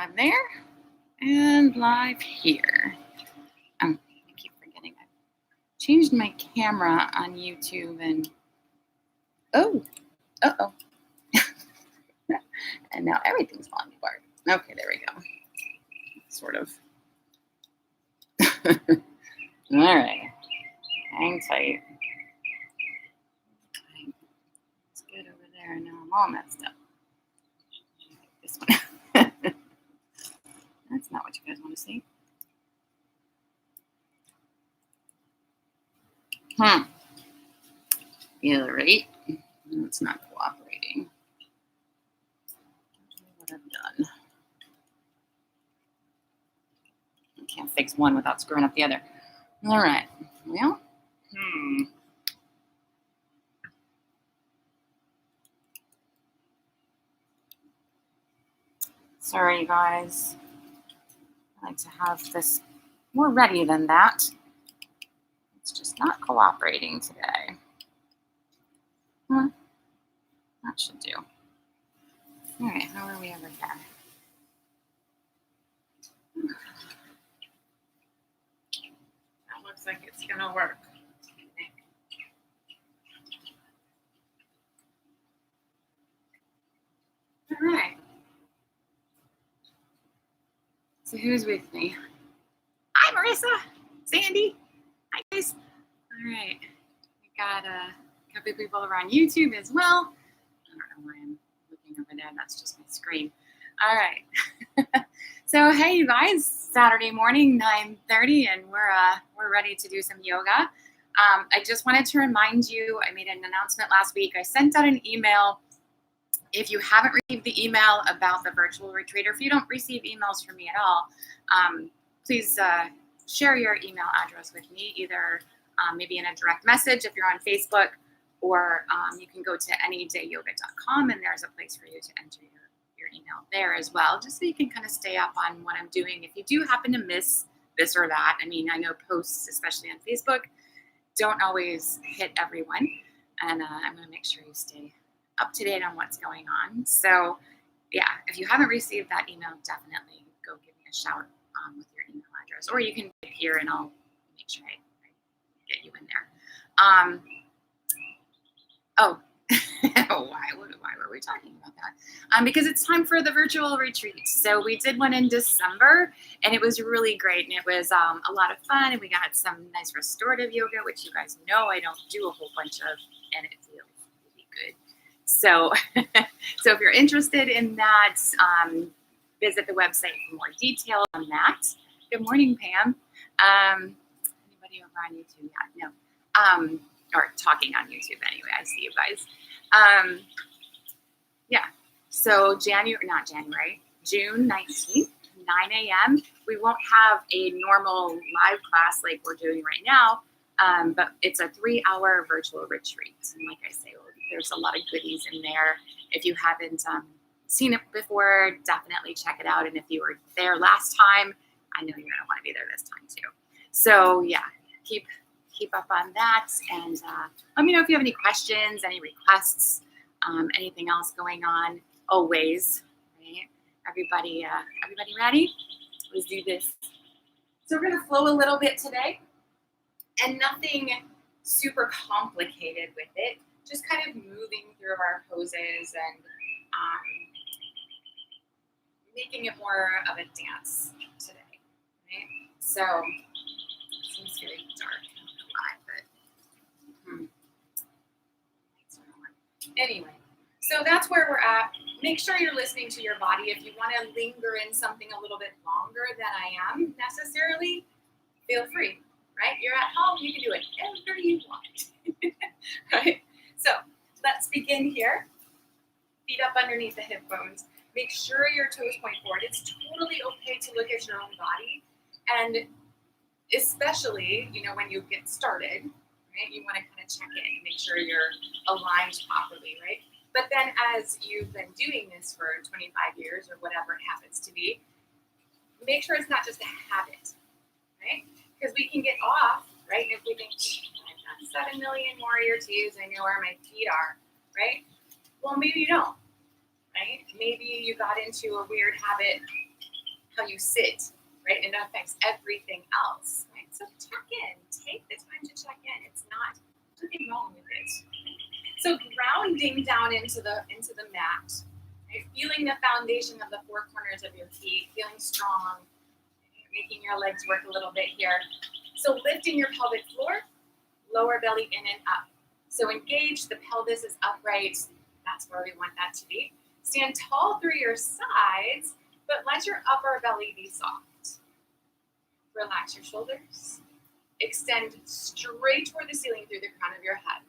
live there and live here. I keep forgetting I changed my camera on YouTube and and now everything's falling apart. Okay, there we go. Sort of. All right. Hang tight. It's good over there. Now I'm all messed up. This one. That's not what you guys want to see. Yeah, right. It's not cooperating. What I've done. I can't fix one without screwing up the other. All right. Well. Sorry, you guys. I like to have this more ready than that. It's just not cooperating today. That should do. All right, how are we over here? That looks like it's gonna work. All right. So who's with me? Hi, Marissa, Sandy. Hi, guys. All right. We got a couple of people over on YouTube as well. I don't know why I'm looking over there. That's just my screen. All right. So hey, you guys. Saturday morning, 9:30, and we're ready to do some yoga. I just wanted to remind you. I made an announcement last week. I sent out an email. If you haven't received the email about the virtual retreat, or if you don't receive emails from me at all, please share your email address with me, either maybe in a direct message if you're on Facebook, or you can go to anydayyoga.com and there's a place for you to enter your email there as well, just so you can kind of stay up on what I'm doing. If you do happen to miss this or that, I mean, I know posts, especially on Facebook, don't always hit everyone, and I'm going to make sure you stay up to date on what's going on. So yeah, if you haven't received that email, definitely go give me a shout with your email address, or you can get here and I'll make sure I get you in there. Why were we talking about that? Because it's time for the virtual retreat. So we did one in December, and it was really great, and it was a lot of fun, and we got some nice restorative yoga, which you guys know I don't do a whole bunch of, and it feels really good. So, so if you're interested in that, visit the website for more detail on that. Good morning, Pam. Anybody over on YouTube? Yeah, no. Or talking on YouTube anyway. I see you guys. Yeah. So June 19th, 9 a.m. We won't have a normal live class like we're doing right now, but it's a 3-hour virtual retreat. And like I say, there's a lot of goodies in there. If you haven't seen it before, definitely check it out. And if you were there last time, I know you're going to want to be there this time too. So yeah, keep up on that, and let me know if you have any questions, any requests, anything else going on. Always, right? Everybody ready? Let's do this. So we're gonna flow a little bit today, and nothing super complicated with it. Just kind of moving through our poses and making it more of a dance today, right? So it seems very dark. Anyway, so that's where we're at. Make sure you're listening to your body. If you want to linger in something a little bit longer than I am necessarily, feel free, right? You're at home, you can do it whenever you want, right? So let's begin here. Feet up underneath the hip bones. Make sure your toes point forward. It's totally okay to look at your own body, and especially, when you get started, right? You want to kind of check in and make sure you're aligned properly, right? But then as you've been doing this for 25 years or whatever it happens to be, make sure it's not just a habit, right? Because we can get off, right? If we think, I've got 7 million warrior twos, I know where my feet are, right? Well, maybe you don't, right? Maybe you got into a weird habit how you sit, right? And it affects everything else, right? So check in, take the time to check in. It's not nothing wrong with it. So grounding down into the mat, right? Feeling the foundation of the four corners of your feet, feeling strong, making your legs work a little bit here. So lifting your pelvic floor, lower belly in and up. So engage, the pelvis is upright. That's where we want that to be. Stand tall through your sides, but let your upper belly be soft. Relax your shoulders. Extend straight toward the ceiling through the crown of your head.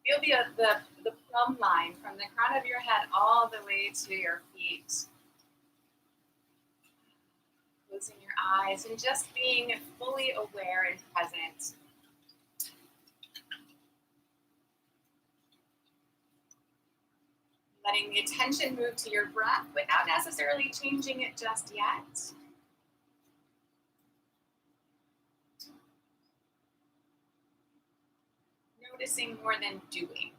Feel the plumb line from the crown of your head all the way to your feet. Closing your eyes and just being fully aware and present. Letting the attention move to your breath without necessarily changing it just yet. Noticing more than doing.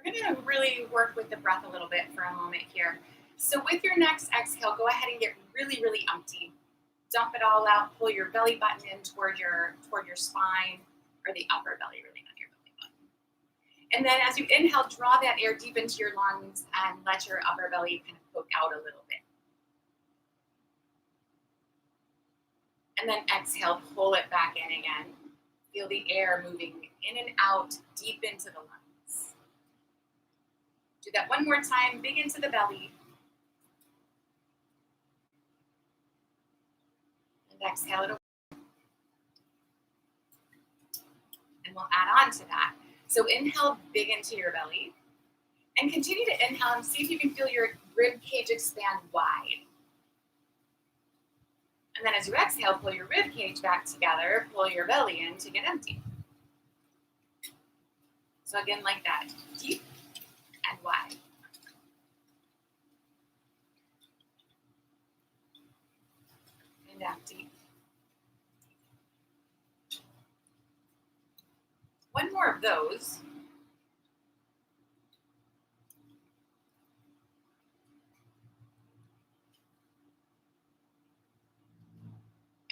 We're going to really work with the breath a little bit for a moment here. So with your next exhale, go ahead and get really, really empty. Dump it all out. Pull your belly button in toward your spine, or the upper belly, really, not your belly button. And then as you inhale, draw that air deep into your lungs and let your upper belly kind of poke out a little bit. And then exhale, pull it back in again. Feel the air moving in and out deep into the lungs. Do that one more time, big into the belly. And exhale it away. And we'll add on to that. So inhale big into your belly. And continue to inhale and see if you can feel your rib cage expand wide. And then as you exhale, pull your rib cage back together, pull your belly in to get empty. So again, like that, deep and wide. And empty. One more of those.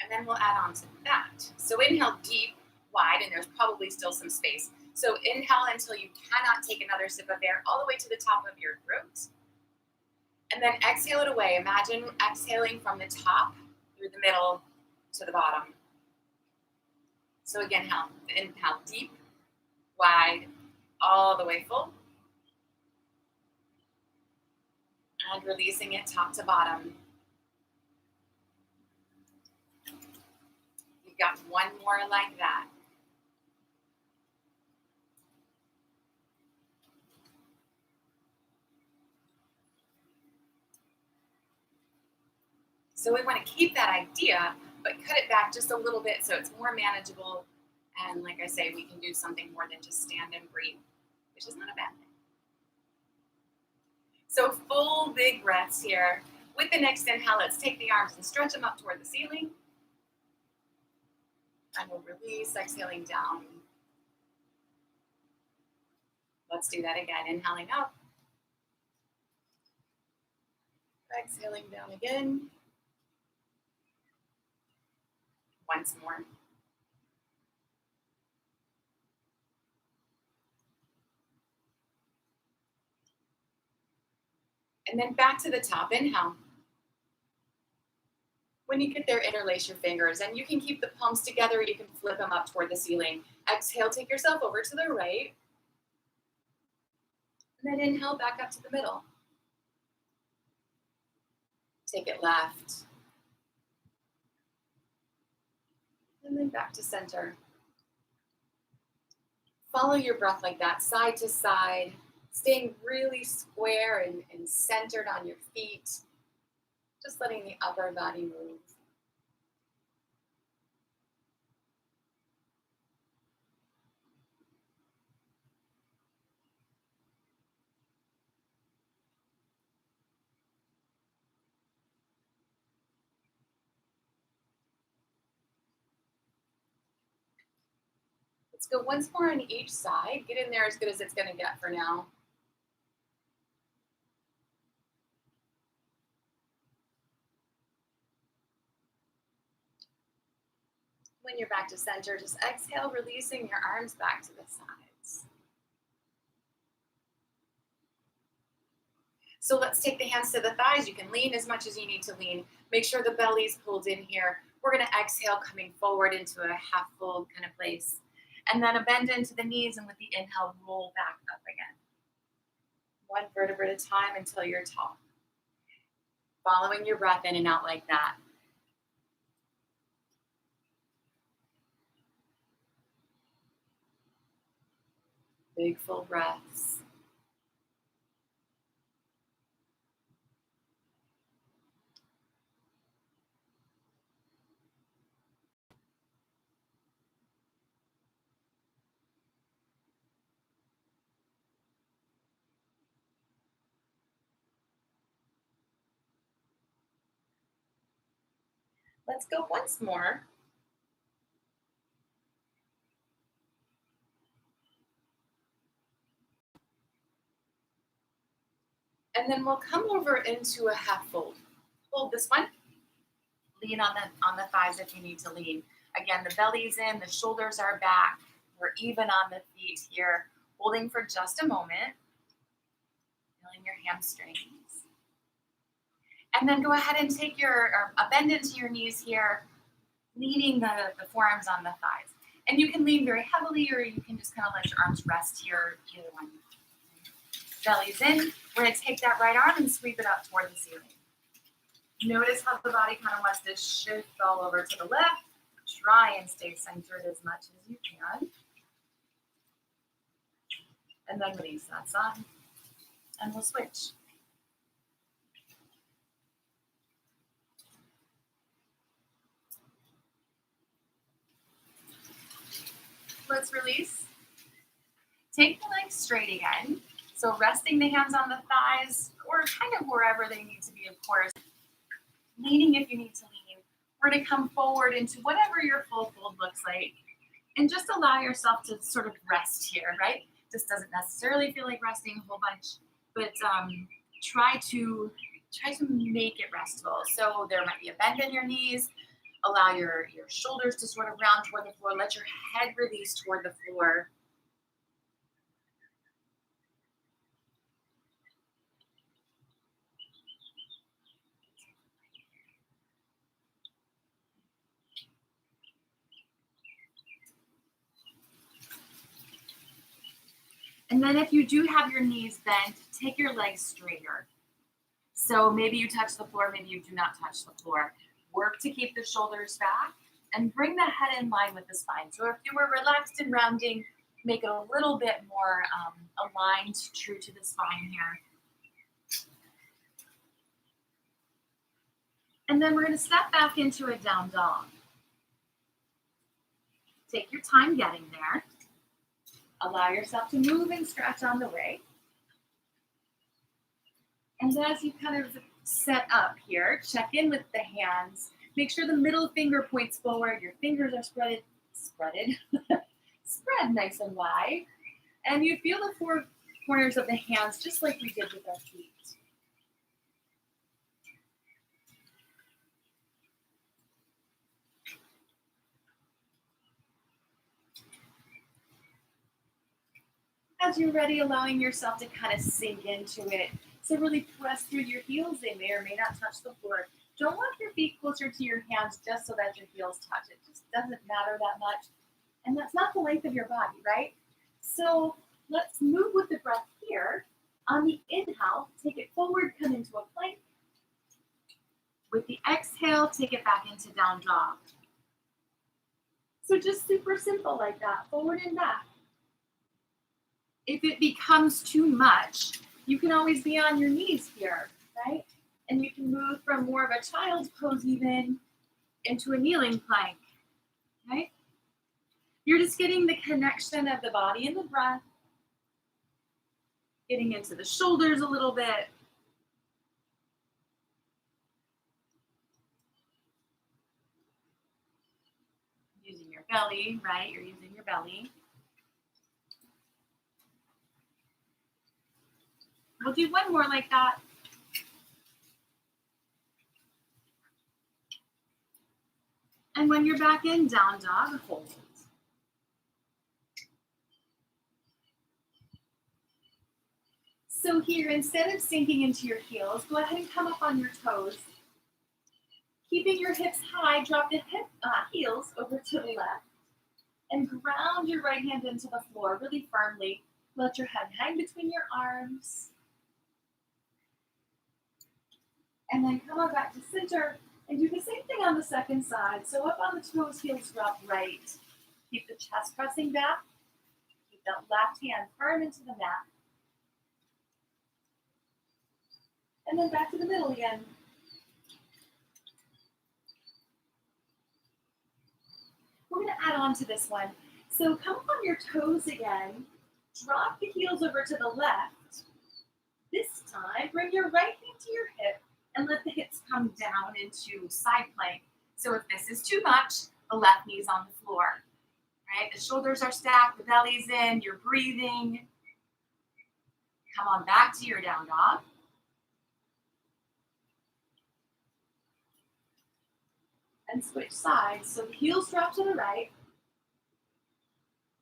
And then we'll add on to that. So inhale deep, wide, and there's probably still some space. So inhale until you cannot take another sip of air all the way to the top of your throat. And then exhale it away. Imagine exhaling from the top through the middle to the bottom. So again, inhale deep, wide, all the way full. And releasing it top to bottom. You've got one more like that. So we want to keep that idea, but cut it back just a little bit so it's more manageable. And like I say, we can do something more than just stand and breathe, which is not a bad thing. So full big breaths here. With the next inhale, let's take the arms and stretch them up toward the ceiling. And we'll release, exhaling down. Let's do that again. Inhaling up. Exhaling down again. Once more. And then back to the top. Inhale. When you get there, interlace your fingers, and you can keep the palms together. You can flip them up toward the ceiling. Exhale, take yourself over to the right. And then inhale back up to the middle. Take it left. And then back to center. Follow your breath like that, side to side, staying really square and centered on your feet. Just letting the upper body move. Let's go once more on each side. Get in there as good as it's gonna get for now. When you're back to center, just exhale, releasing your arms back to the sides. So let's take the hands to the thighs. You can lean as much as you need to lean. Make sure the belly's pulled in here. We're gonna exhale, coming forward into a half fold kind of place. And then a bend into the knees, and with the inhale, roll back up again. One vertebra at a time until you're tall. Following your breath in and out like that. Big full breaths. Let's go once more. And then we'll come over into a half fold. Hold this one. Lean on the thighs if you need to lean. Again, the belly's in, the shoulders are back. We're even on the feet here. Holding for just a moment. Feeling your hamstrings. And then go ahead and take a bend into your knees here, leaning the forearms on the thighs. And you can lean very heavily, or you can just kind of let your arms rest here, either one. Belly's in. We're gonna take that right arm and sweep it up toward the ceiling. Notice how the body kind of wants to shift all over to the left. Try and stay centered as much as you can. And then release that side. And we'll switch. Let's release. Take the legs straight again. So resting the hands on the thighs, or kind of wherever they need to be, of course. Leaning if you need to lean. We're gonna come forward into whatever your full fold looks like. And just allow yourself to sort of rest here, right? This doesn't necessarily feel like resting a whole bunch, but try to make it restful. So there might be a bend in your knees. Allow your shoulders to sort of round toward the floor. Let your head release toward the floor. And then if you do have your knees bent, take your legs straighter. So maybe you touch the floor, maybe you do not touch the floor. Work to keep the shoulders back and bring the head in line with the spine. So if you were relaxed and rounding, make it a little bit more aligned, true to the spine here. And then we're going to step back into a down dog. Take your time getting there. Allow yourself to move and stretch on the way. And as you kind of set up here, check in with the hands. Make sure the middle finger points forward. Your fingers are spread nice and wide. And you feel the four corners of the hands just like we did with our feet. As you're ready, allowing yourself to kind of sink into it. So really press through your heels. They may or may not touch the floor. Don't walk your feet closer to your hands just so that your heels touch. It just doesn't matter that much. And that's not the length of your body, right? So let's move with the breath here. On the inhale, take it forward, come into a plank. With the exhale, take it back into down dog. So just super simple like that, forward and back. If it becomes too much, you can always be on your knees here, right? And you can move from more of a child's pose even into a kneeling plank, okay? You're just getting the connection of the body and the breath, getting into the shoulders a little bit. Using your belly, right? You're using your belly. We'll do one more like that. And when you're back in down dog, hold. So here, instead of sinking into your heels, go ahead and come up on your toes. Keeping your hips high, drop the heels over to the left and ground your right hand into the floor really firmly. Let your head hang between your arms. And then come on back to center and do the same thing on the second side. So up on the toes, heels drop right. Keep the chest pressing back. Keep that left hand firm into the mat. And then back to the middle again. We're going to add on to this one. So come up on your toes again. Drop the heels over to the left. This time, bring your right hand to your hip and let the hips come down into side plank. So if this is too much, the left knee's on the floor. Right? The shoulders are stacked, the belly's in, you're breathing. Come on back to your down dog. And switch sides. So the heels drop to the right.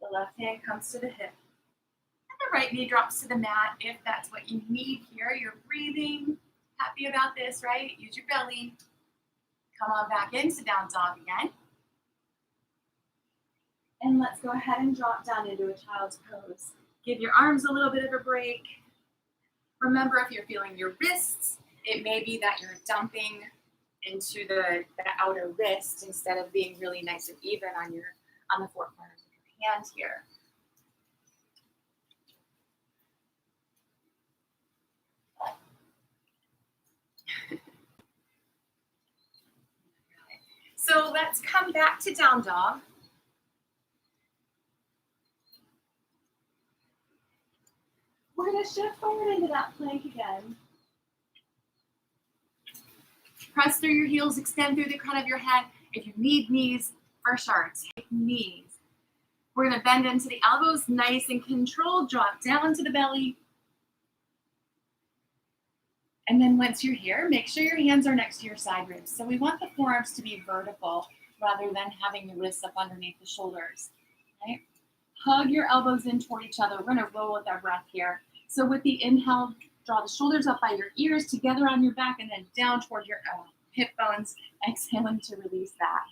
The left hand comes to the hip. And the right knee drops to the mat if that's what you need here. You're breathing. Happy about this, right? Use your belly. Come on back into down dog again. And let's go ahead and drop down into a child's pose. Give your arms a little bit of a break. Remember, if you're feeling your wrists, it may be that you're dumping into the outer wrist instead of being really nice and even on the four corners of your hand here. So let's come back to down dog. We're going to shift forward into that plank again. Press through your heels, extend through the crown of your head. If you need knees, for sure, take knees. We're going to bend into the elbows, nice and controlled. Drop down to the belly. And then once you're here, make sure your hands are next to your side ribs. So we want the forearms to be vertical rather than having the wrists up underneath the shoulders. Right? Hug your elbows in toward each other. We're going to roll with our breath here. So with the inhale, draw the shoulders up by your ears, together on your back, and then down toward your hip bones, exhaling to release that.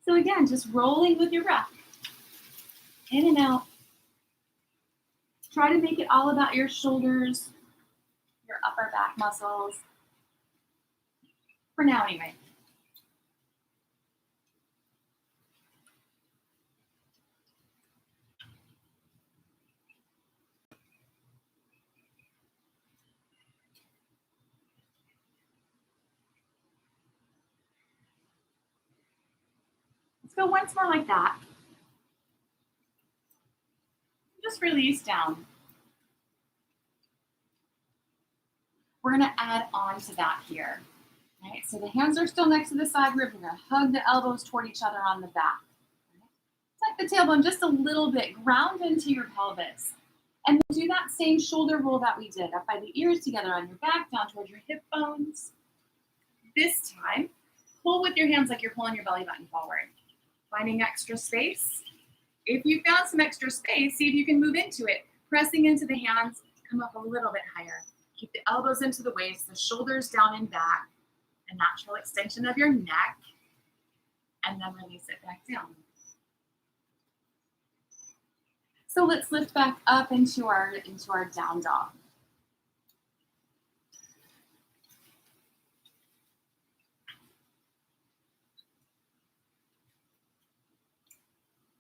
So again, just rolling with your breath. In and out. Try to make it all about your shoulders, your upper back muscles. For now, anyway. Let's go once more like that. Just release down. We're going to add on to that here. Right? So the hands are still next to the side rib. We're going to hug the elbows toward each other on the back. Tuck the tailbone just a little bit. Ground into your pelvis. And then do that same shoulder roll that we did. Up by the ears, together on your back, down towards your hip bones. This time, pull with your hands like you're pulling your belly button forward. Finding extra space. If you found some extra space, see if you can move into it. Pressing into the hands, come up a little bit higher. Keep the elbows into the waist, the shoulders down and back. A natural extension of your neck. And then release it back down. So let's lift back up into our down dog.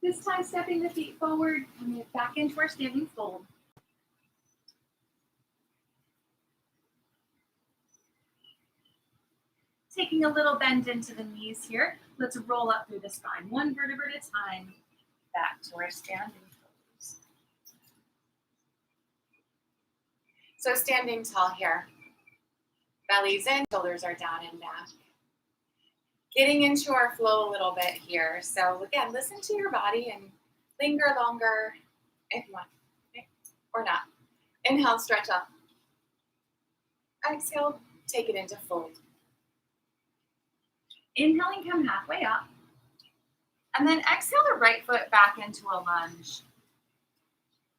This time, stepping the feet forward, coming back into our standing fold. Taking a little bend into the knees here. Let's roll up through the spine, one vertebra at a time, back to our standing pose. So standing tall here. Belly's in, shoulders are down and back. Getting into our flow a little bit here. So again, listen to your body and linger longer if you want, okay? Or not. Inhale, stretch up. Exhale, take it into fold. Inhaling, come halfway up. And then exhale the right foot back into a lunge.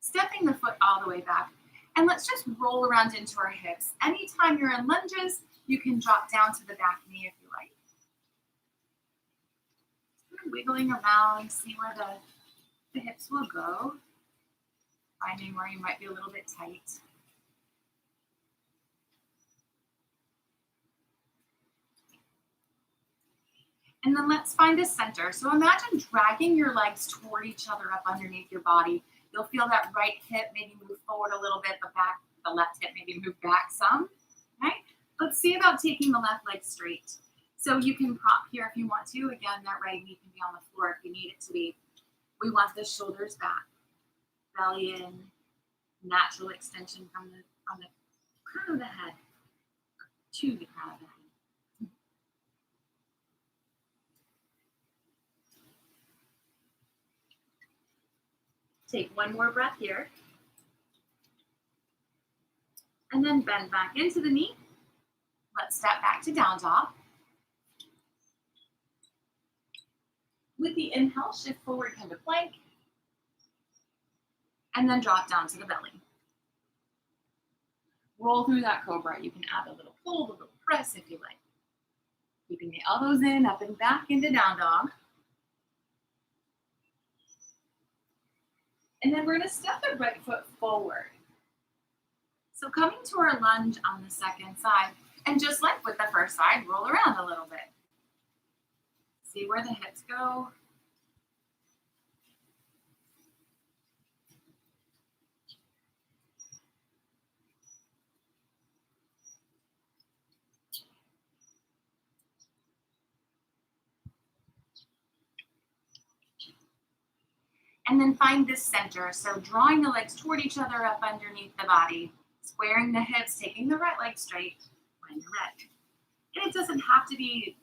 Stepping the foot all the way back. And let's just roll around into our hips. Anytime you're in lunges, you can drop down to the back knee if you like. Wiggling around, see where the hips will go. Finding where you might be a little bit tight. And then let's find a center. So imagine dragging your legs toward each other up underneath your body. You'll feel that right hip maybe move forward a little bit, the left hip maybe move back some. Okay? Let's see about taking the left leg straight. So you can prop here if you want to. Again, that right knee can be on the floor if you need it to be. We want the shoulders back, belly in, natural extension from the crown of the head to the crown of the head. Take one more breath here. And then bend back into the knee. Let's step back to down dog. With the inhale, shift forward, come to plank. And then drop down to the belly. Roll through that cobra. You can add a little pull, a little press if you like. Keeping the elbows in, up and back into down dog. And then we're going to step the right foot forward. So coming to our lunge on the second side, and just like with the first side, roll around a little bit. See where the hips go. And then find this center. So drawing the legs toward each other up underneath the body, squaring the hips, taking the right leg straight when you're ready. And it doesn't have to be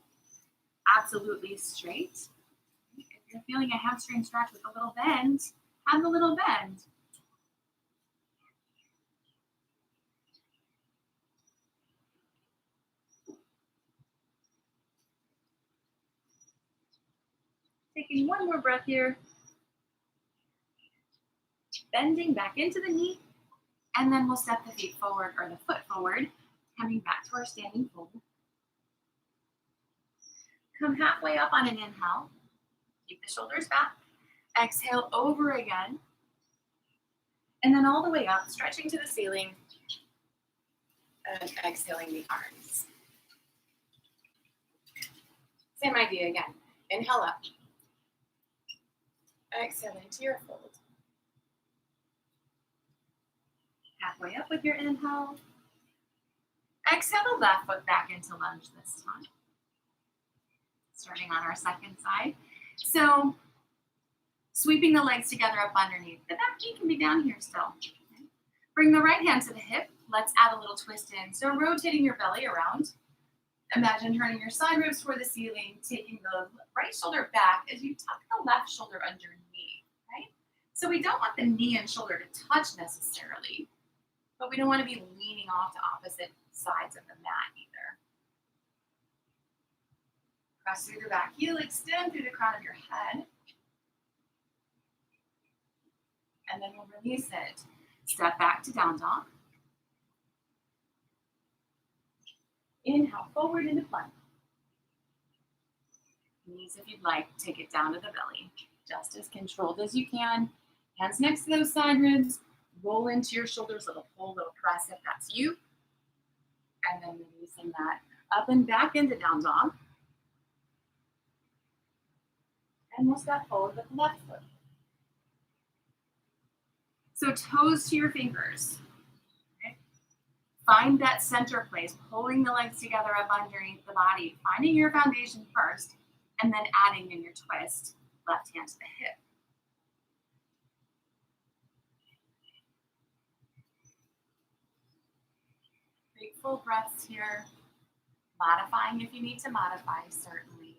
absolutely straight. If you're feeling a hamstring stretch with a little bend, have a little bend. Taking one more breath here. Bending back into the knee. And then we'll step the feet forward or the foot forward, coming back to our standing fold. Come halfway up on an inhale. Keep the shoulders back. Exhale over again. And then all the way up, stretching to the ceiling. And exhaling the arms. Same idea again. Inhale up. Exhale into your fold. Halfway up with your inhale. Exhale the left foot back into lunge this time. Starting on our second side. So sweeping the legs together up underneath. The back knee can be down here still. Okay. Bring the right hand to the hip. Let's add a little twist in. So rotating your belly around. Imagine turning your side ribs toward the ceiling, taking the right shoulder back as you tuck the left shoulder underneath. Right? So we don't want the knee and shoulder to touch necessarily, but we don't want to be leaning off to opposite sides of the mat either. Press through the back heel, extend through the crown of your head. And then we'll release it. Step back to down dog. Inhale forward into plank. Knees, if you'd like, take it down to the belly. Just as controlled as you can. Hands next to those side ribs. Roll into your shoulders, little pull, little press if that's you. And then releasing that up and back into down dog. And we'll step forward with the left foot. So toes to your fingers. Okay. Find that center place, pulling the legs together up underneath the body, finding your foundation first, and then adding in your twist, left hand to the hip. Big full breaths here. Modifying if you need to modify, certainly.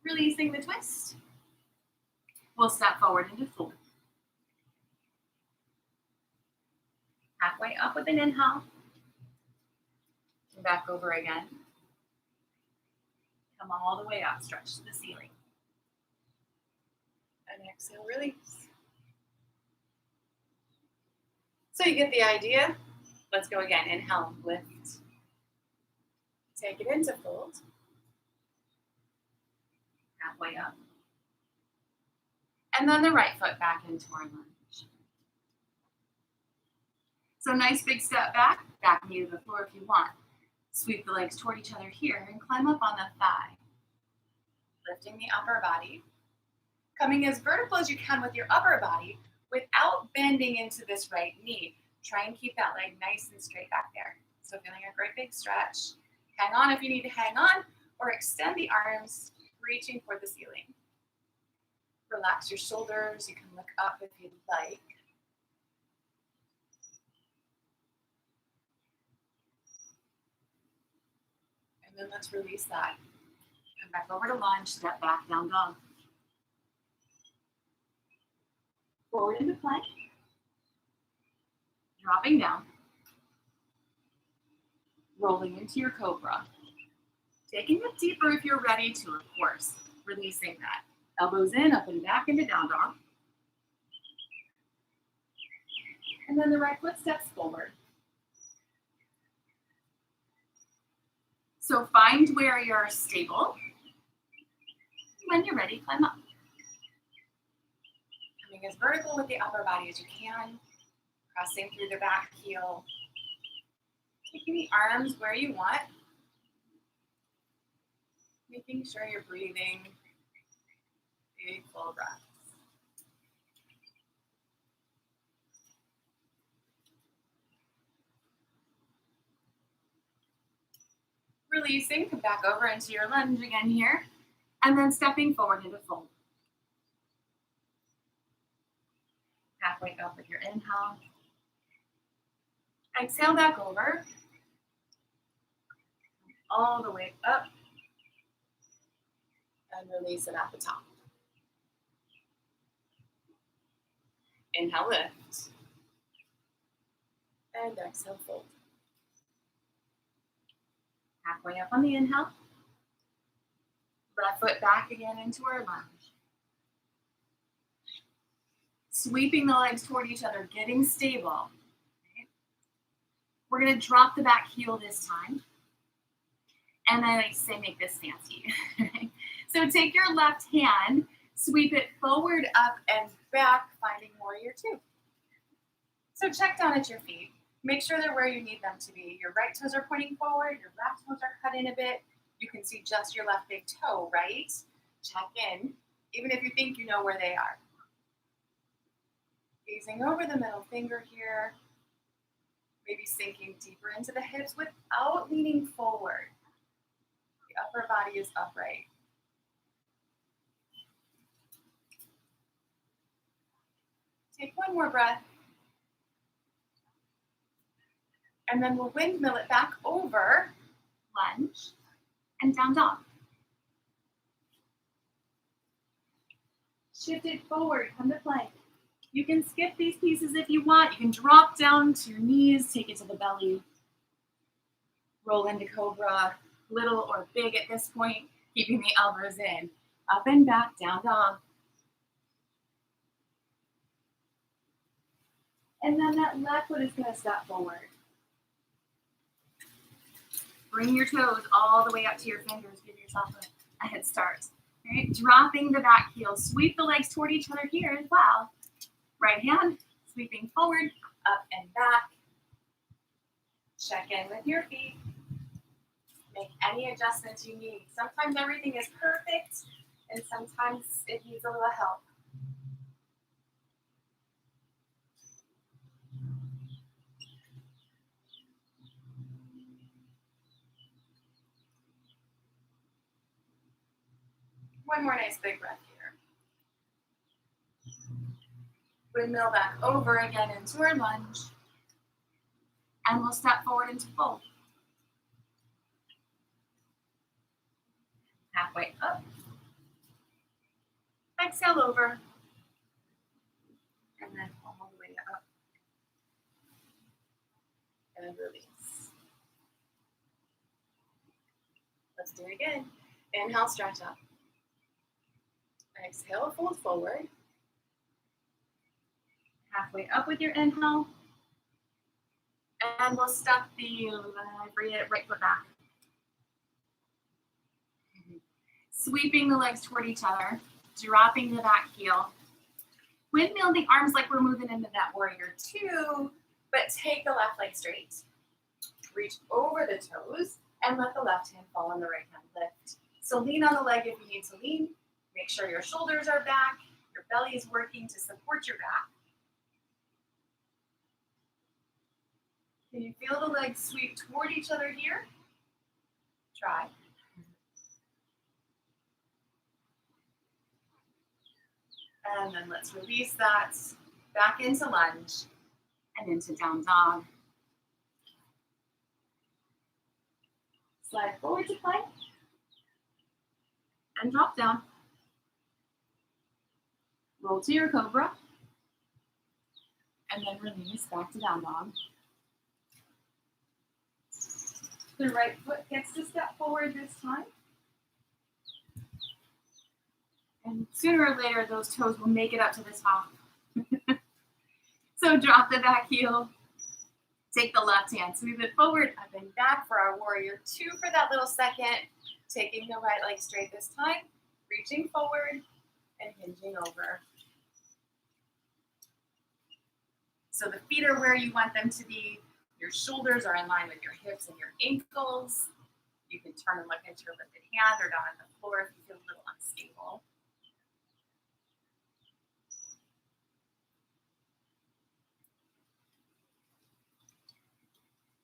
Releasing the twist. We'll step forward into fold. Halfway up with an inhale. And back over again. Come all the way up, stretch to the ceiling. And exhale, release. So you get the idea. Let's go again. Inhale, lift. Take it into fold. Halfway up. And then the right foot back into our lunge. So nice big step back knee to the floor if you want. Sweep the legs toward each other here and climb up on the thigh. Lifting the upper body. Coming as vertical as you can with your upper body without bending into this right knee. Try and keep that leg nice and straight back there. So feeling a great big stretch. Hang on if you need to hang on, or extend the arms, reaching for the ceiling. Relax your shoulders. You can look up if you'd like. And then let's release that. Come back over to lunge, step back, down dog. Forward into plank. Dropping down. Rolling into your cobra. Taking it deeper if you're ready to, of course. Releasing that. Elbows in, up and back into down dog. And then the right foot steps forward. So find where you're stable. When you're ready, climb up. Coming as vertical with the upper body as you can. Pressing through the back heel. Taking the arms where you want. Making sure you're breathing. Big full breaths. Releasing, come back over into your lunge again here. And then stepping forward into fold. Halfway up with your inhale. Exhale back over. All the way up. And release it at the top. Inhale, lift. And exhale, fold. Halfway up on the inhale. Left foot back again into our lunge. Sweeping the legs toward each other, getting stable. Okay. We're going to drop the back heel this time. And then I say make this fancy. So take your left hand, sweep it forward, up, and back, finding warrior two. So check down at your feet. Make sure they're where you need them to be. Your right toes are pointing forward, your left toes are cut in a bit. You can see just your left big toe, right? Check in, even if you think you know where they are. Gazing over the middle finger here. Maybe sinking deeper into the hips without leaning forward. The upper body is upright. Take one more breath. And then we'll windmill it back over, lunge, and down dog. Shift it forward, come to plank. You can skip these pieces if you want. You can drop down to your knees, take it to the belly. Roll into cobra, little or big at this point, keeping the elbows in. Up and back, down dog. And then that left foot is going to step forward. Bring your toes all the way up to your fingers. Give yourself a head start. All right, dropping the back heel. Sweep the legs toward each other here as well. Right hand, sweeping forward, up and back. Check in with your feet. Make any adjustments you need. Sometimes everything is perfect, and sometimes it needs a little help. One more nice big breath here. Windmill back over again into our lunge. And we'll step forward into fold. Halfway up. Exhale over. and release. Let's do it again. Inhale, stretch up. Exhale, fold forward. Halfway up with your inhale. And we'll step the right foot back. Sweeping the legs toward each other, dropping the back heel. Windmill the arms like we're moving into that warrior two, but take the left leg straight. Reach over the toes and let the left hand fall on the right hand lift. So lean on the leg if you need to lean. Make sure your shoulders are back, your belly is working to support your back. Can you feel the legs sweep toward each other here? Try. And then let's release that back into lunge and into down dog. Slide forward to plank and drop down. Roll to your cobra and then release back to down dog. The right foot gets to step forward this time. And sooner or later, those toes will make it up to the top. So drop the back heel. Take the left hand, sweep it forward, up and back for our warrior two for that little second. Taking the right leg straight this time. Reaching forward and hinging over. So the feet are where you want them to be. Your shoulders are in line with your hips and your ankles. You can turn and look into your lifted hand or down on the floor if you feel a little unstable.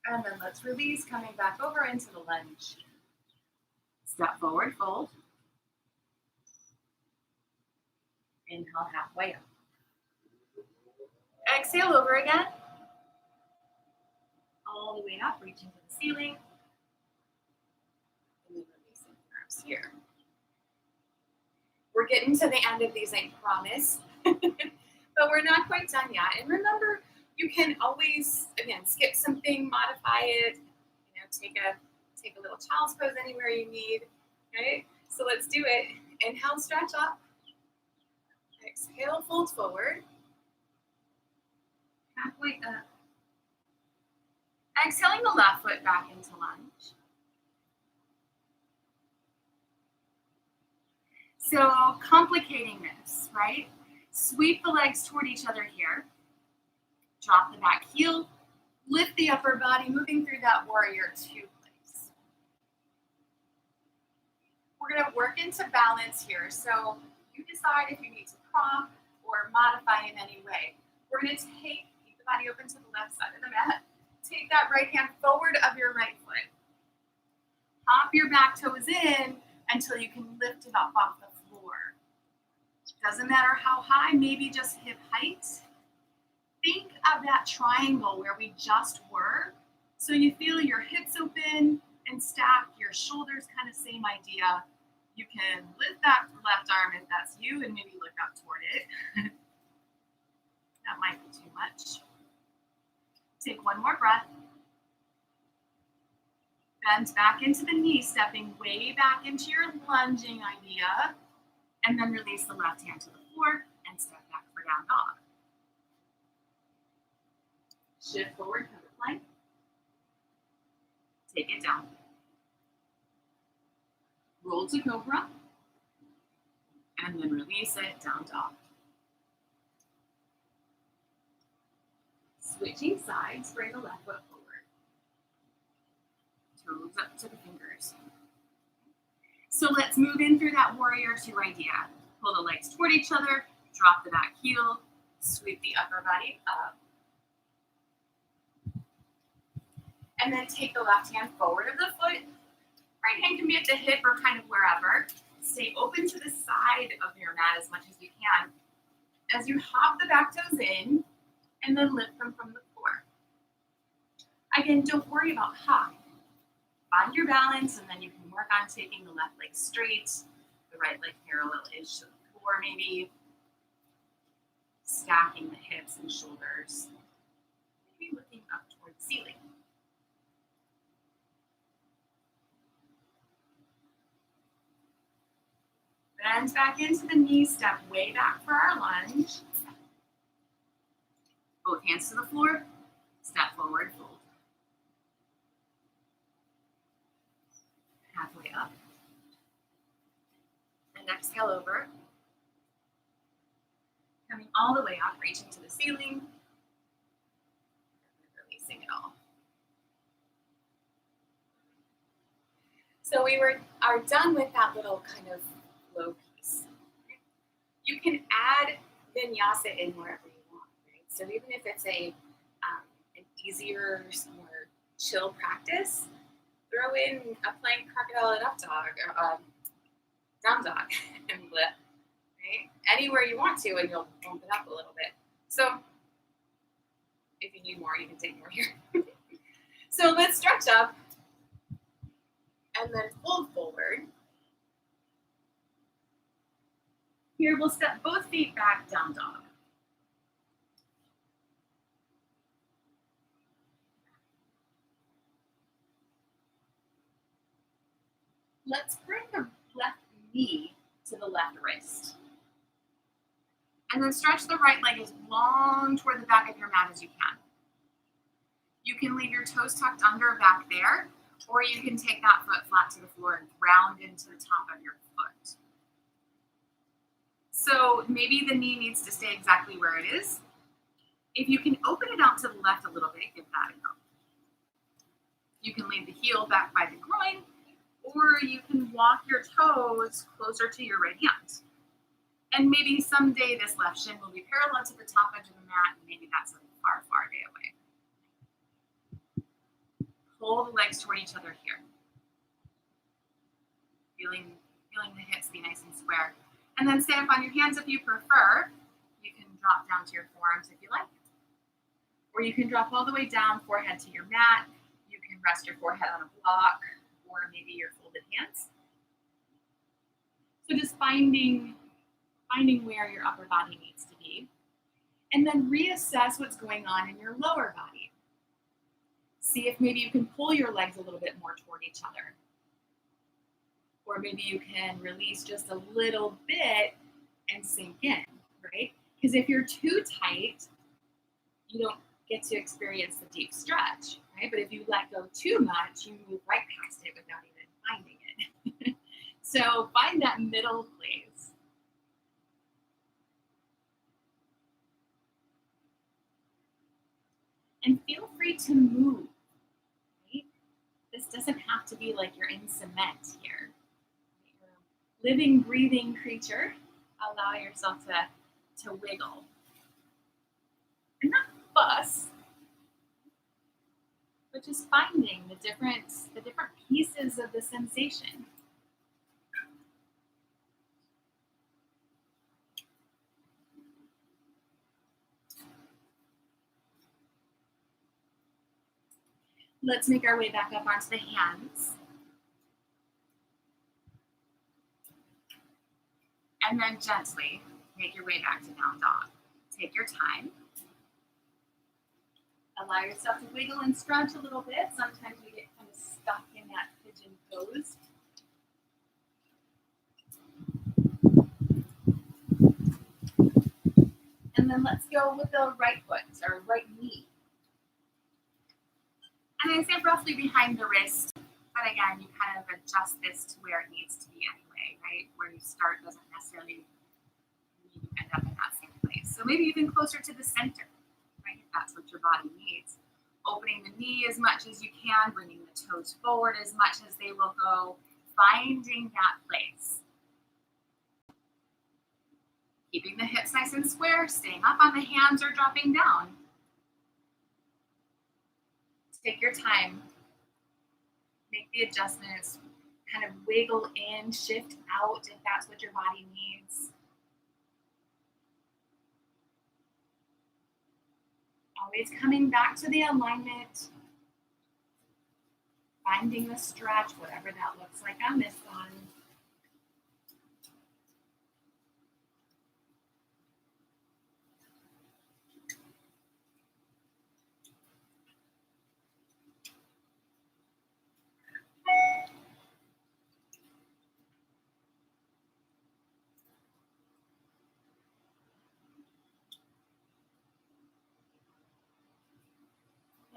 And then let's release, coming back over into the lunge. Step forward, fold. Inhale, halfway up. Exhale over again. All the way up, reaching to the ceiling. And then releasing the arms here. We're getting to the end of these, I promise. But we're not quite done yet. And remember, you can always, again, skip something, modify it, take a little child's pose anywhere you need, right? So let's do it. Inhale, stretch up. Exhale, fold forward. Halfway up. Exhaling the left foot back into lunge. So complicating this, right? Sweep the legs toward each other here. Drop the back heel. Lift the upper body, moving through that warrior two place. We're going to work into balance here. So you decide if you need to prop or modify in any way. We're going to keep the body open to the left side of the mat. Take that right hand forward of your right foot. Hop your back toes in until you can lift it up off the floor. Doesn't matter how high, maybe just hip height. Think of that triangle where we just were. So you feel your hips open and stack, your shoulders, kind of same idea. You can lift that left arm if that's you and maybe look up toward it. That might be too much. Take one more breath. Bend back into the knee, stepping way back into your lunging idea. And then release the left hand to the floor and step back for down dog. Shift forward, cover plank. Take it down. Roll to cobra. And then release it, down dog. Switching sides, bring the left foot forward. Toes up to the fingers. So let's move in through that warrior two idea. Pull the legs toward each other, drop the back heel, sweep the upper body up. And then take the left hand forward of the foot. Right hand can be at the hip or kind of wherever. Stay open to the side of your mat as much as you can. As you hop the back toes in, and then lift them from the floor. Again, don't worry about high. Find your balance, and then you can work on taking the left leg straight, the right leg parallel-ish to the floor maybe. Stacking the hips and shoulders. Maybe looking up toward the ceiling. Bend back into the knee, step way back for our lunge. Both hands to the floor, step forward, fold. Halfway up. And exhale over. Coming all the way up, reaching to the ceiling. Releasing it all. So we are done with that little kind of flow piece. You can add vinyasa in wherever you want, right? So even if it's an easier, more chill practice, throw in a plank, crocodile, and up dog, or down dog, and lift, right? Anywhere you want to, and you'll bump it up a little bit. So if you need more, you can take more here. So let's stretch up and then fold forward. Here we'll step both feet back, down dog. Let's bring the left knee to the left wrist. And then stretch the right leg as long toward the back of your mat as you can. You can leave your toes tucked under back there, or you can take that foot flat to the floor and ground into the top of your foot. So maybe the knee needs to stay exactly where it is. If you can open it out to the left a little bit, give that a go. You can leave the heel back by the groin, or you can walk your toes closer to your right hand. And maybe someday this left shin will be parallel to the top edge of the mat, and maybe that's a far, far day away. Pull the legs toward each other here. Feeling the hips be nice and square. And then stay up on your hands if you prefer. You can drop down to your forearms if you like. Or you can drop all the way down, forehead to your mat. You can rest your forehead on a block, or maybe your folded hands. So just finding where your upper body needs to be. And then reassess what's going on in your lower body. See if maybe you can pull your legs a little bit more toward each other. Or maybe you can release just a little bit and sink in, right? Because if you're too tight, you don't get to experience the deep stretch, right? But if you let go too much, you move right past it without even finding it. So find that middle place. And feel free to move, right? This doesn't have to be like you're in cement here. You're a living, breathing creature. Allow yourself to wiggle. And not fuss, but just finding the different pieces of the sensation. Let's make our way back up onto the hands. And then gently make your way back to down dog. Take your time. Allow yourself to wiggle and stretch a little bit. Sometimes we get kind of stuck in that pigeon pose. And then let's go with the right foot, or right knee. And I say roughly behind the wrist, but again, you kind of adjust this to where it needs to be anyway, right? Where you start doesn't necessarily mean you end up in that same place. So maybe even closer to the center, right? If that's what your body needs. Opening the knee as much as you can, bringing the toes forward as much as they will go, finding that place. Keeping the hips nice and square, staying up on the hands or dropping down. Take your time. Make the adjustments. Kind of wiggle in, shift out if that's what your body needs. Always coming back to the alignment. Finding the stretch, whatever that looks like on this one.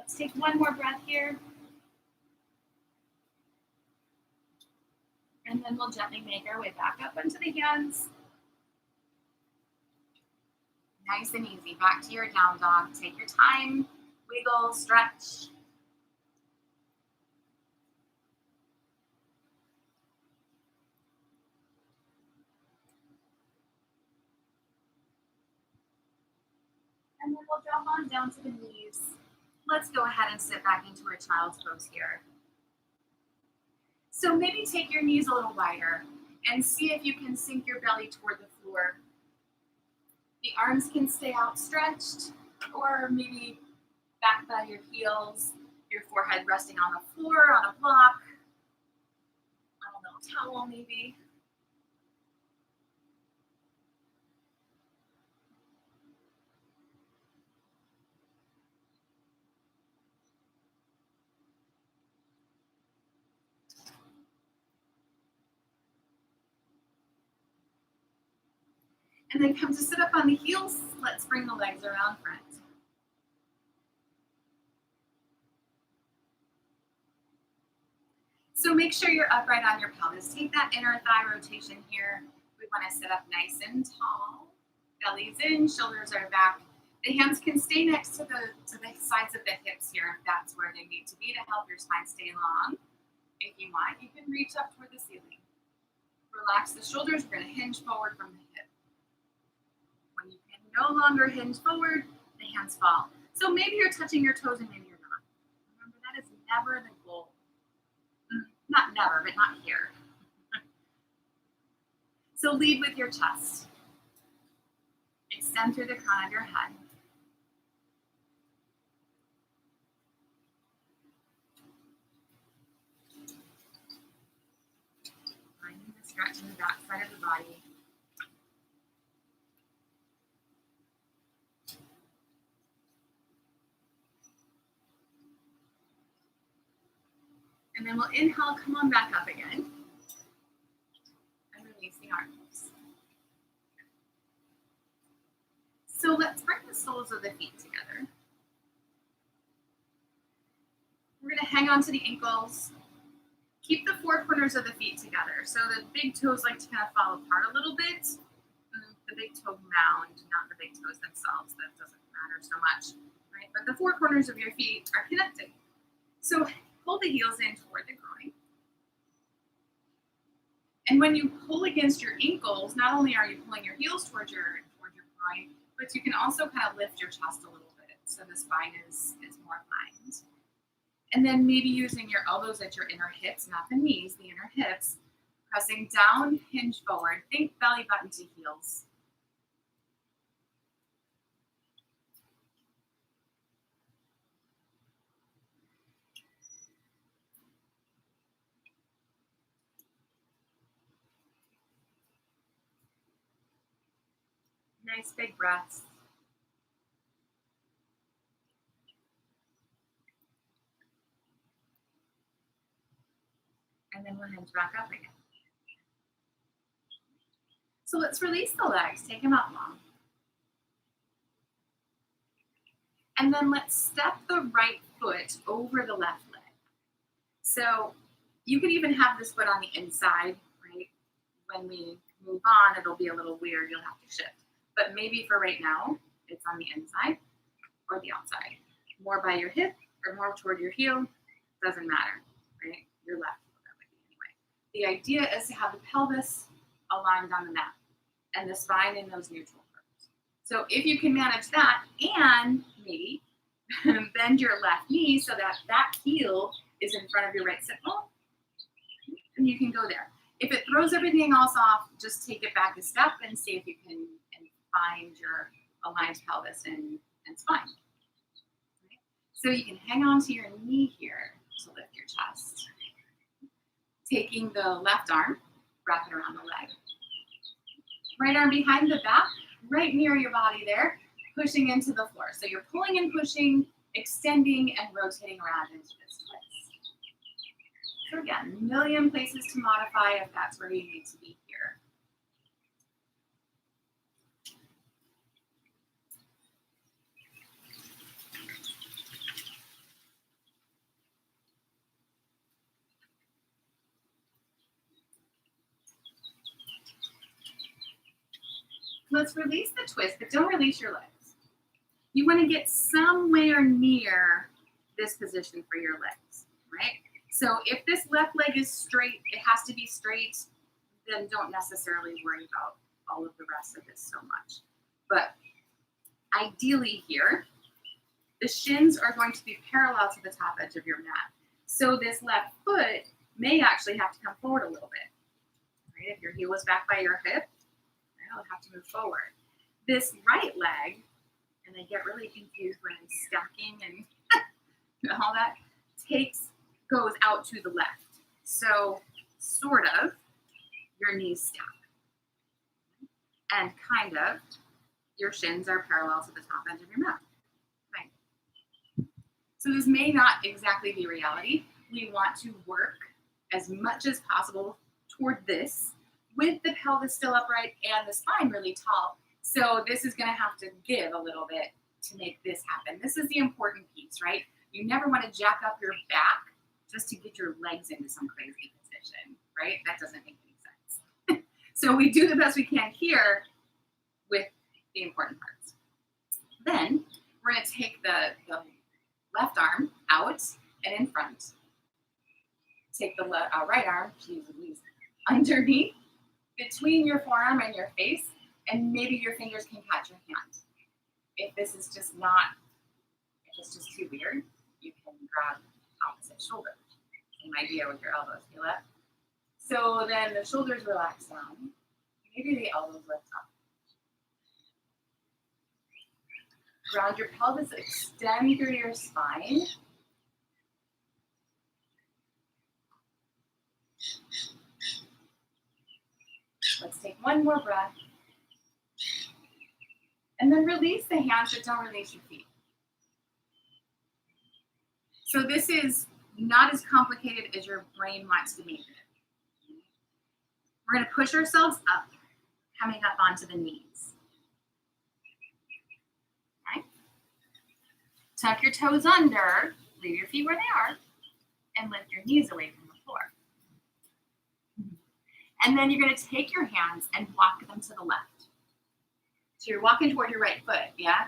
Let's take one more breath here. And then we'll gently make our way back up onto the hands. Nice and easy. Back to your down dog. Take your time, wiggle, stretch. And then we'll drop on down to the knees. Let's go ahead and sit back into our child's pose here. So maybe take your knees a little wider and see if you can sink your belly toward the floor. The arms can stay outstretched, or maybe back by your heels, your forehead resting on the floor, on a block, on a little towel maybe. And then come to sit up on the heels. Let's bring the legs around front. So make sure you're upright on your pelvis. Take that inner thigh rotation here. We want to sit up nice and tall. Belly's in, shoulders are back. The hands can stay next to the sides of the hips here if that's where they need to be to help your spine stay long. If you want, you can reach up toward the ceiling. Relax the shoulders. We're going to hinge forward from the hip. When you can no longer hinge forward, the hands fall. So maybe you're touching your toes and maybe you're not. Remember, that is never the goal. Not never, but not here. So lead with your chest. Extend through the crown of your head. Finding the stretch in the back side of the body. And then we'll inhale, come on back up again. And release the arms. So let's bring the soles of the feet together. We're going to hang on to the ankles. Keep the four corners of the feet together. So the big toes like to kind of fall apart a little bit. The big toe mound, not the big toes themselves. That doesn't matter so much, right? But the four corners of your feet are connected. So pull the heels in toward the groin. And when you pull against your ankles, not only are you pulling your heels toward your groin, but you can also kind of lift your chest a little bit so the spine is more aligned. And then maybe using your elbows at your inner hips, not the knees, the inner hips, pressing down, hinge forward. Think belly button to heels. Nice big breaths. And then we'll hinge back up again. So let's release the legs, take them out long. And then let's step the right foot over the left leg. So you could even have this foot on the inside, right? When we move on, it'll be a little weird, you'll have to shift. But maybe for right now, it's on the inside or the outside. More by your hip or more toward your heel, doesn't matter, right? Your left foot, that would be anyway. The idea is to have the pelvis aligned on the mat and the spine in those neutral curves. So if you can manage that and maybe bend your left knee so that that heel is in front of your right sit bone, and you can go there. If it throws everything else off, just take it back a step and see if you can find your aligned pelvis and spine. Right? So you can hang on to your knee here to lift your chest. Taking the left arm, wrap it around the leg. Right arm behind the back, right near your body there, pushing into the floor. So you're pulling and pushing, extending and rotating around into this twist. So again, a million places to modify if that's where you need to be here. Let's release the twist, but don't release your legs. You want to get somewhere near this position for your legs, right? So if this left leg is straight, it has to be straight, then don't necessarily worry about all of the rest of this so much. But ideally here, the shins are going to be parallel to the top edge of your mat. So this left foot may actually have to come forward a little bit. Right? If your heel is back by your hip, it'll have to move forward. This right leg, and I get really confused when I'm stacking and all that, goes out to the left. So sort of your knees stack. And kind of your shins are parallel to the top edge of your mat. Right. So this may not exactly be reality. We want to work as much as possible toward this with the pelvis still upright and the spine really tall. So this is going to have to give a little bit to make this happen. This is the important piece, right? You never want to jack up your back just to get your legs into some crazy position, right? That doesn't make any sense. So we do the best we can here with the important parts. Then we're going to take the left arm out and in front. Take the right arm, underneath, between your forearm and your face, and maybe your fingers can catch your hand. If this is just if it's just too weird, you can grab opposite shoulder. Same idea with your elbows, feel it? So then the shoulders relax down. Maybe the elbows lift up. Ground your pelvis, extend through your spine. Let's take one more breath. And then release the hands, but don't release your feet. So this is not as complicated as your brain wants to make it. We're going to push ourselves up, coming up onto the knees. Okay. Tuck your toes under, leave your feet where they are, and lift your knees away from the floor. And then you're going to take your hands and walk them to the left. So you're walking toward your right foot, yeah?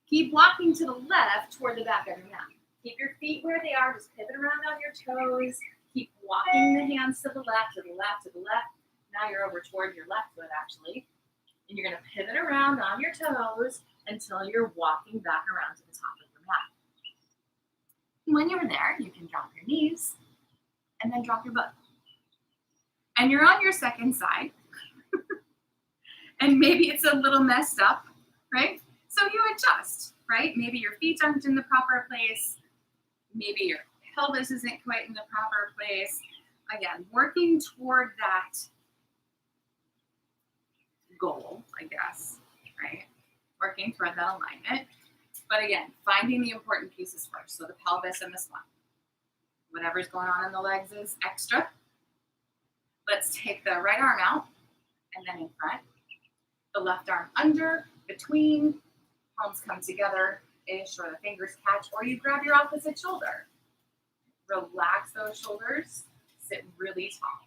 Keep walking to the left toward the back of your mat. Keep your feet where they are, just pivot around on your toes. Keep walking the hands to the left, to the left, to the left. Now you're over toward your left foot, actually. And you're going to pivot around on your toes until you're walking back around to the top of your mat. When you're there, you can drop your knees and then drop your butt. And you're on your second side. And maybe it's a little messed up, right? So you adjust, right? Maybe your feet aren't in the proper place. Maybe your pelvis isn't quite in the proper place. Again, working toward that goal, I guess, right? Working toward that alignment. But again, finding the important pieces first. So the pelvis and the spine. Whatever's going on in the legs is extra. Let's take the right arm out and then in front. The left arm under, between, palms come together-ish, or the fingers catch, or you grab your opposite shoulder. Relax those shoulders, sit really tall.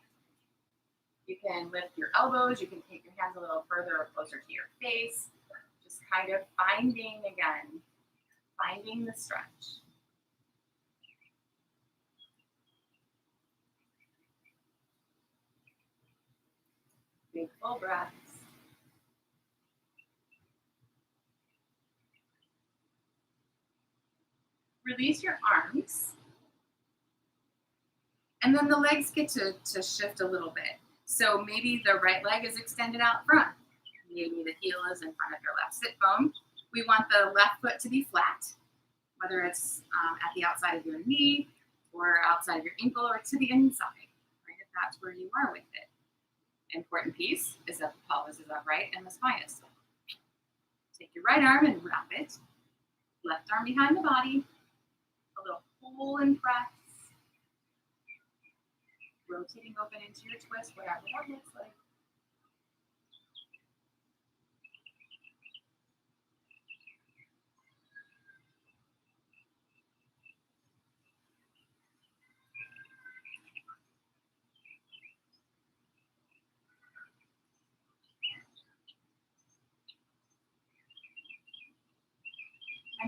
You can lift your elbows, you can take your hands a little further or closer to your face, just kind of finding the stretch. Big full breaths. Release your arms. And then the legs get to shift a little bit. So maybe the right leg is extended out front. Maybe the heel is in front of your left sit bone. We want the left foot to be flat, whether it's at the outside of your knee or outside of your ankle or to the inside, right? If that's where you are with it. Important piece is that the pelvis is upright and the spine is still. Take your right arm and wrap it. Left arm behind the body. A little pull and press. Rotating open into your twist, whatever that looks like.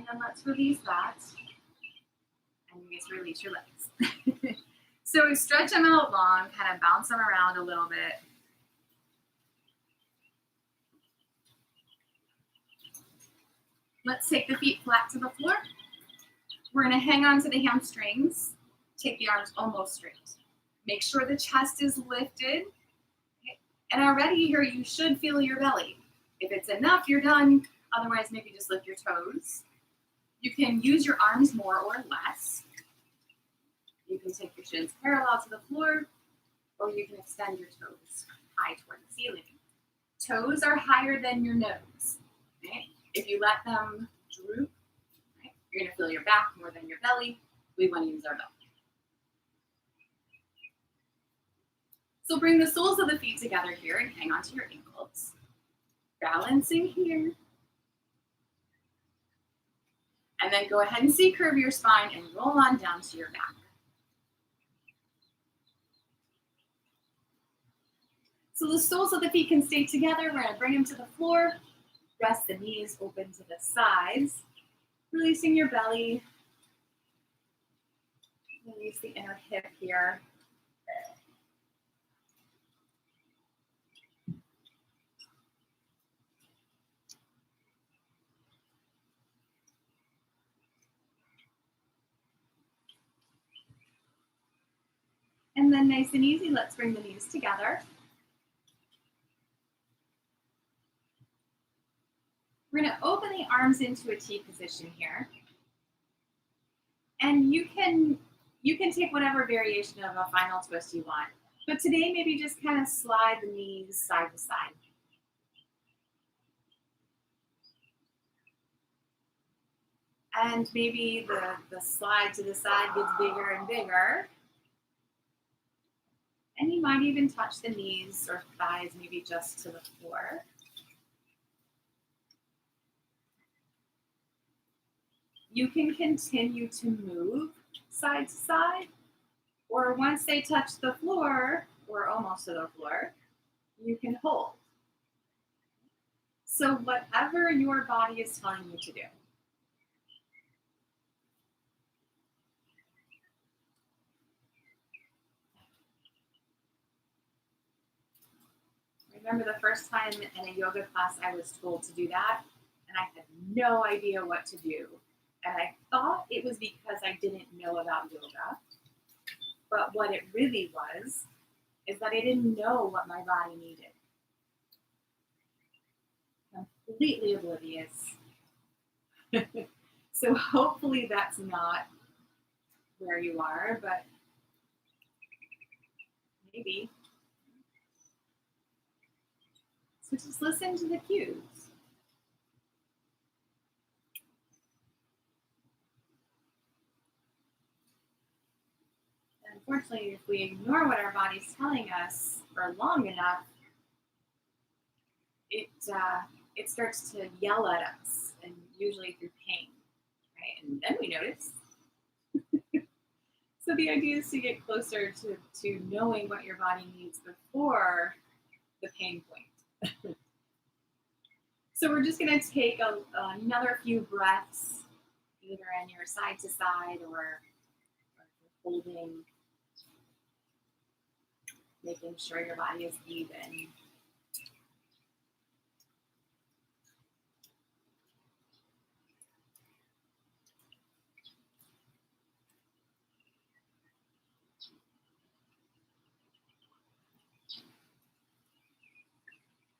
then let's release that. And you just release your legs. So stretch them out long, kind of bounce them around a little bit. Let's take the feet flat to the floor. We're going to hang on to the hamstrings. Take the arms almost straight. Make sure the chest is lifted. And already here, you should feel your belly. If it's enough, you're done. Otherwise, maybe just lift your toes. You can use your arms more or less. You can take your shins parallel to the floor, or you can extend your toes high toward the ceiling. Toes are higher than your nose. Okay? If you let them droop, right, you're going to feel your back more than your belly. We want to use our belly. So bring the soles of the feet together here and hang onto your ankles. Balancing here. And then go ahead and C-curve your spine and roll on down to your back. So the soles of the feet can stay together. We're going to bring them to the floor. Rest the knees open to the sides. Releasing your belly. Release the inner hip here. And then nice and easy, let's bring the knees together. We're going to open the arms into a T position here. And you can take whatever variation of a final twist you want. But today, maybe just kind of slide the knees side to side. And maybe the slide to the side gets bigger and bigger. And you might even touch the knees or thighs maybe just to the floor. You can continue to move side to side, or once they touch the floor, or almost to the floor, you can hold. So whatever your body is telling you to do. I remember the first time in a yoga class I was told to do that, and I had no idea what to do. And I thought it was because I didn't know about yoga. But what it really was is that I didn't know what my body needed. Completely oblivious. So hopefully that's not where you are, but maybe. So just listen to the cues. Unfortunately, if we ignore what our body's telling us for long enough, it starts to yell at us, and usually through pain, right? And then we notice. So the idea is to get closer to knowing what your body needs before the pain point. So we're just going to take another few breaths, either in your side to side or holding, making sure your body is even.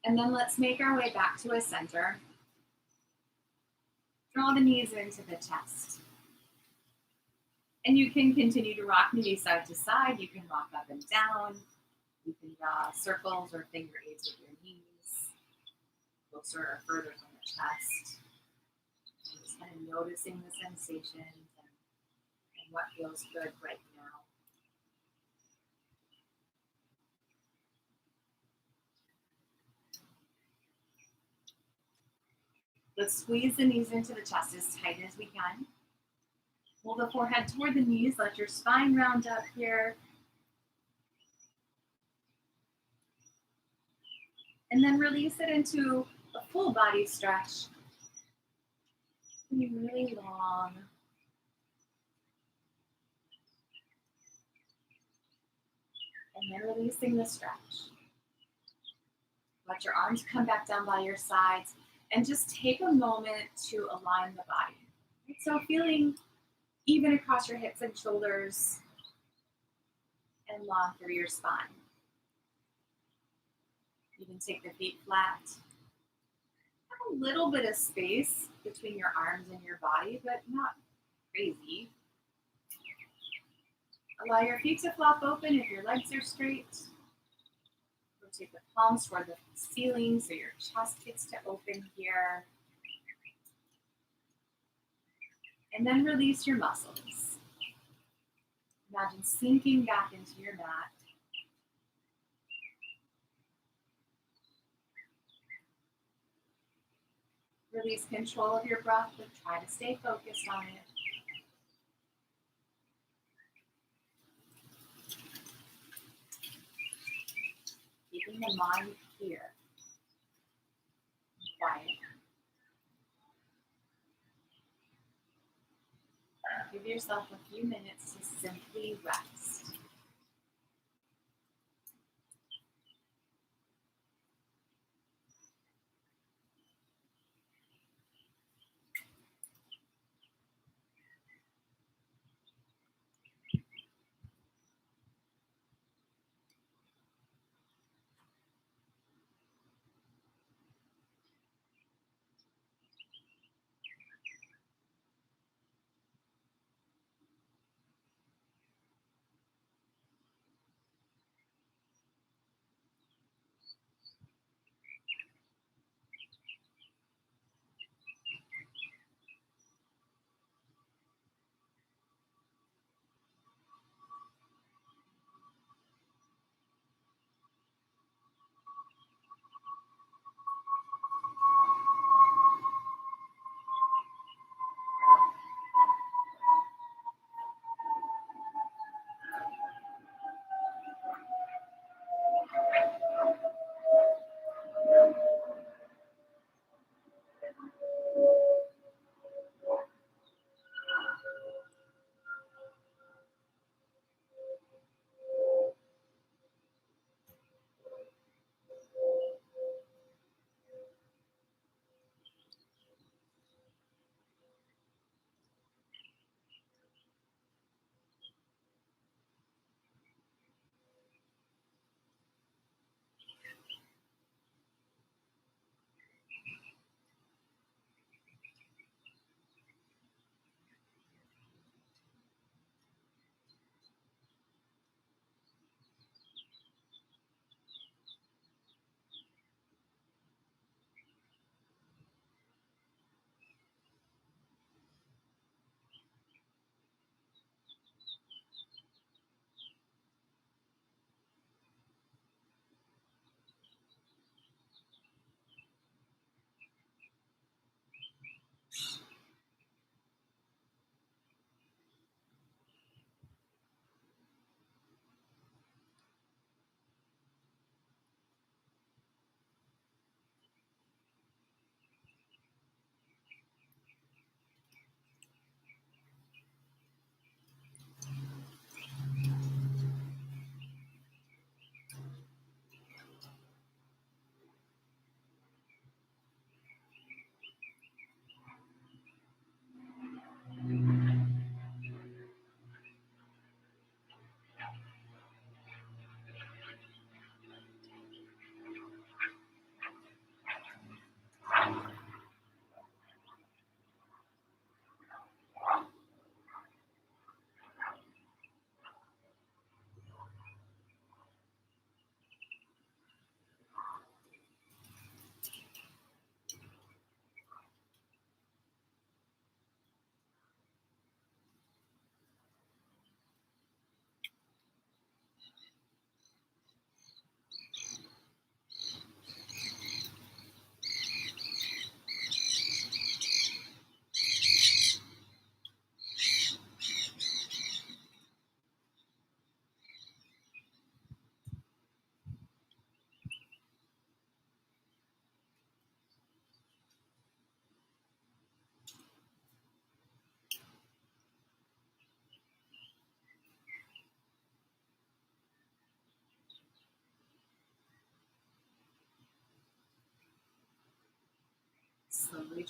And then let's make our way back to a center. Draw the knees into the chest. And you can continue to rock maybe side to side. You can rock up and down. You can draw circles or finger eights with your knees, closer or further from the chest. And just kind of noticing the sensations and what feels good right now. Let's squeeze the knees into the chest as tight as we can. Pull the forehead toward the knees. Let your spine round up here. And then release it into a full body stretch. Be really long. And then releasing the stretch. Let your arms come back down by your sides and just take a moment to align the body. Right? So feeling even across your hips and shoulders and long through your spine. You can take the feet flat. Have a little bit of space between your arms and your body, but not crazy. Allow your feet to flop open if your legs are straight. Rotate the palms toward the ceiling so your chest gets to open here. And then release your muscles. Imagine sinking back into your mat. Release control of your breath, but try to stay focused on it. Keeping the mind clear, quiet. Give yourself a few minutes to simply rest.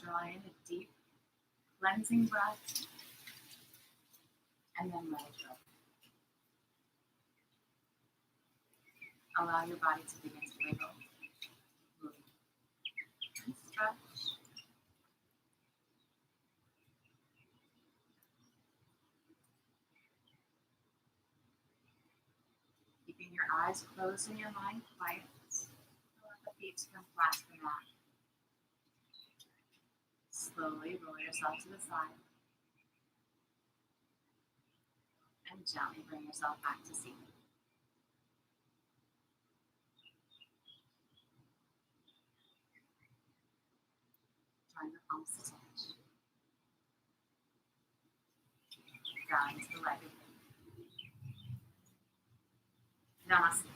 draw in a deep cleansing breath and then let it go. Allow your body to begin to wiggle, move, and stretch. Keeping your eyes closed and your mind quiet. Let the feet come flat to the mat. Slowly roll yourself to the side. And gently bring yourself back to seated. Join the palms to touch. Down into the leg again. Namaste.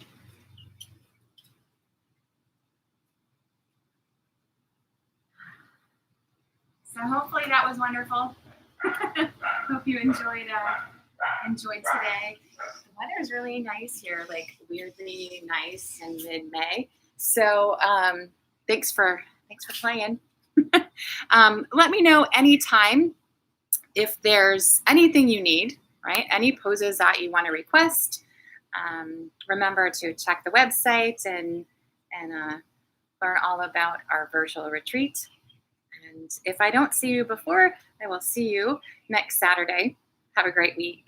So hopefully that was wonderful. Hope you enjoyed today. The weather is really nice here, like weirdly nice in mid-May. So thanks for playing. Let me know anytime if there's anything you need, right? Any poses that you want to request. Remember to check the website and learn all about our virtual retreat. And if I don't see you before, I will see you next Saturday. Have a great week.